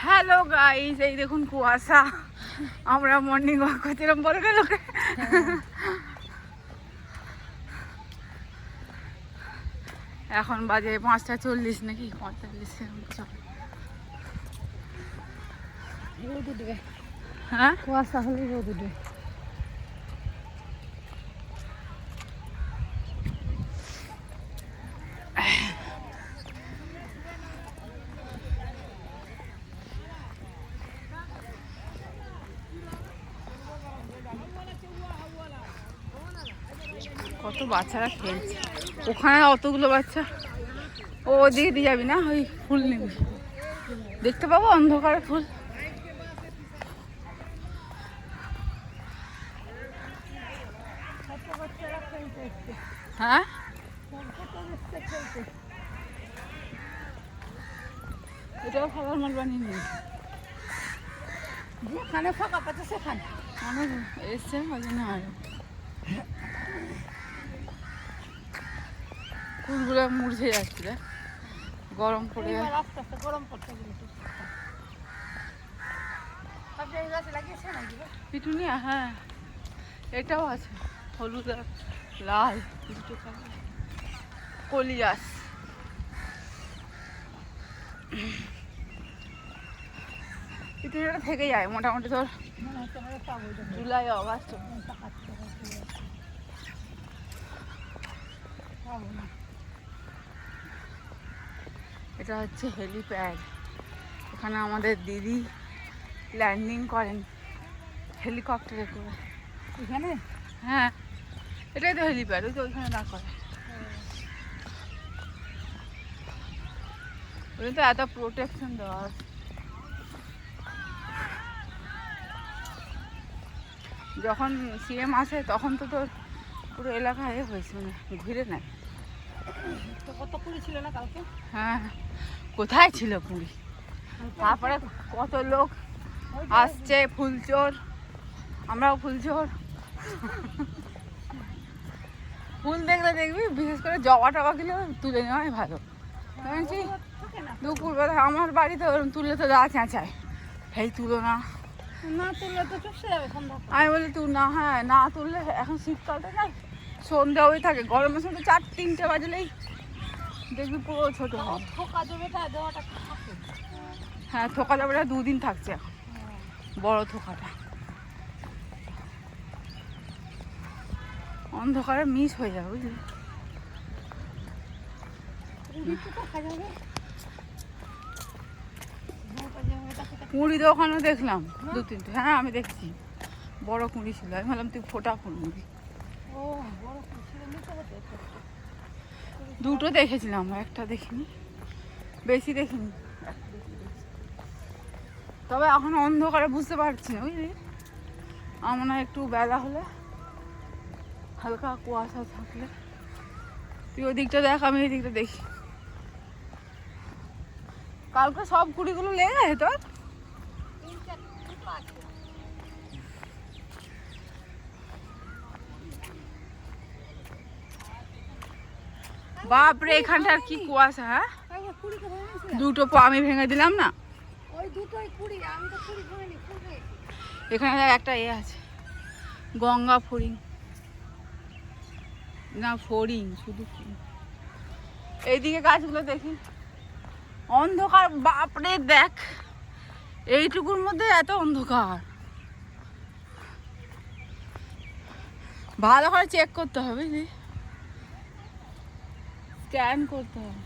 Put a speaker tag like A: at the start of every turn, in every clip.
A: Hello guys, এই দেখুন কুয়াশা। আমরা মর্নিং ওয়াক করছিলাম, বলে না লোকে। এখন বাজে 5:40 নাকি 45।
B: রোদ উঠবে,
A: হ্যাঁ
B: কুয়াশা হলে রোদ উঠবে।
A: কত বাচ্চারা খেলছে ওখানে, অতগুলো বাচ্চা। ও ওদিকে দিয়ে যাবি না? ওই ফুল নিবি, দেখতে পাবো অন্ধকারে ফুল। হ্যাঁ এটাও খেলার মাঠ বানিয়ে নিবি।
B: যেখানে ফাঁকা পাচ্ছে সেখানে
A: অনেক এসছে ওই জন্য। আর ফুলগুলো মুড়ছে যাচ্ছে রে, গরম পড়ে যাচ্ছে।
B: আস্তে আস্তে গরম পড়ছে।
A: পিটুনিয়া, হ্যাঁ এটাও আছে, হলুদ আর লাল দুটো কালার। কলিয়াস পিটুনিয়াটা থেকে যায় মোটামুটি তোর জুলাই অগাস্ট। এটা হচ্ছে হেলিপ্যাড। এখানে আমাদের দিদি ল্যান্ডিং করেন হেলিকপ্টারে করে।
B: এখানে
A: হ্যাঁ এটাই তো হেলিপ্যাড, ওই তো ওইখানে না করে। ওই তো এত প্রোটেকশন দেওয়া আছে। যখন সিএম আসে তখন তো তোর পুরো এলাকা হয়েছে, মানে ঘিরে নেয়।
B: তো কত পুরি ছিল না কালকে?
A: হ্যাঁ কোথায় ছিল পুরী? তারপরে কত লোক আসছে, ফুলচোর। আমরাও ফুলচোর। ফুল দেখলে দেখবি, বিশেষ করে জবা টবা গুলো তুলে নেওয়াই ভালো। বলছি দুপুরবেলা আমার বাড়িতে ওরকম তুললে তো যা চেঁচায়, এই তুলো না,
B: না তুললে তো চুপসে যাবে সন্ধ্যা।
A: আমি বলি তুই না, হ্যাঁ না তুললে এখন শীতকালটা না সন্ধ্যা হয়ে থাকে, গরমের সময় 4-3টে বাজলেই দেখবি পুরো ছোট হয়।
B: থোকা দেবেটা দেওয়াটা থাকে।
A: হ্যাঁ থোকা যাবেটা 2 দিন থাকছে এখন, বড় থোকাটা। অন্ধকারে মিস হয়ে যাবে বুঝলি। কুঁড়ি তো ওখানে দেখলাম 2-3টে। হ্যাঁ আমি দেখছি বড় কুঁড়ি ছিল, আমি ভাবলাম তুই ফোটা ফুল নিবি। দুটো দেখেছিলাম, একটা দেখিনি, বেশি দেখিনি। তবে এখন অন্ধকারে বুঝতে পারছি না বুঝলি। আমার মনে হয় একটু বেলা হলে, হালকা কুয়াশা থাকলে। তুই ওই দিকটা দেখ, আমি এই দিকটা দেখি। কালকে সব কুড়িগুলো লেগে যায় তোর? বাপরে এখানটার কি কুয়াশা। হ্যাঁ দুটো আমি ভেঙে দিলাম না। এখানে একটা এ আছে, গঙ্গা ফড়িং না ফড়িং, শুধু এইদিকে গাছগুলো দেখি অন্ধকার। বাপরে দেখ এইটুকুর মধ্যে এত অন্ধকার, ভালো করে চেক করতে হবে, স্ক্যান করতে হবে।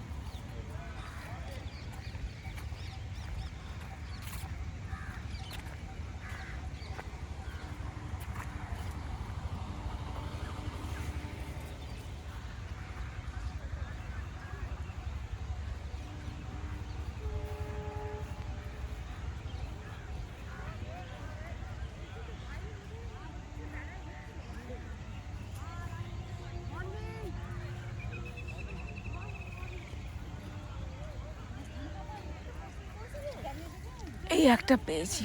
A: এই একটা পেয়েছি।